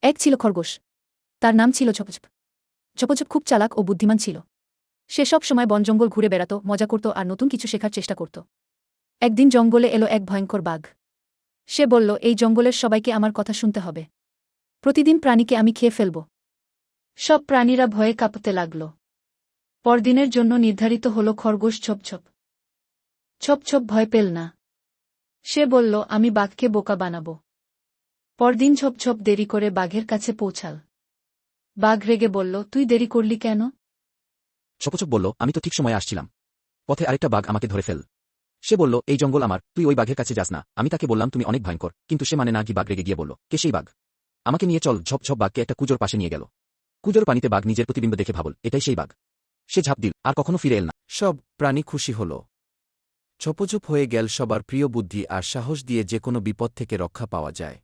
এক ছিল খরগোশ। তার নাম ছিল ঝপঝপ। ঝপঝপ খুব চালাক ও বুদ্ধিমান ছিল। সে সব সময় বন জঙ্গল ঘুরে বেড়াত, মজা করত আর নতুন কিছু শেখার চেষ্টা করত। একদিন জঙ্গলে এলো এক ভয়ঙ্কর বাঘ। সে বলল, এই জঙ্গলের সবাইকে আমার কথা শুনতে হবে। প্রতিদিন প্রাণীকে আমি খেয়ে ফেলব। সব প্রাণীরা ভয়ে কাঁপতে লাগল। পরদিনের জন্য নির্ধারিত হল খরগোশ ঝপঝপ। ঝপঝপ ভয় পেল না। সে বলল, আমি বাঘকে বোকা বানাব। পরদিন ঝপঝপ দেরি করে বাঘের কাছে পৌঁছাল। বাঘ রেগে বলল, তুই দেরি করলি কেন? ঝপঝপ বলল, আমি তো ঠিক সময়ে আসছিলাম। পথে আরেকটা বাঘ আমাকে ধরে ফেল। সে বলল, এই জঙ্গল আমার, তুই ওই বাঘের কাছে যাস না। আমি তাকে বললাম, তুমি অনেক ভয়ঙ্কর, কিন্তু সে মানে না। বাঘ রেগে গিয়ে বলল, কে সেই বাঘ? আমাকে নিয়ে চল। ঝপঝপ বাঘকে একটা কুজোর পাশে নিয়ে গেল। কুজোর পানিতে বাঘ নিজের প্রতিবিম্ব দেখে ভাবল, এটাই সেই বাঘ। সে ঝাঁপ দিল, আর কখনো ফিরে এল না। সব প্রাণী খুশি হল। ঝপঝপ হয়ে গেল সবার প্রিয় বুদ্ধি আর সাহস দিয়ে যে কোনো বিপদ থেকে রক্ষা পাওয়া যায়।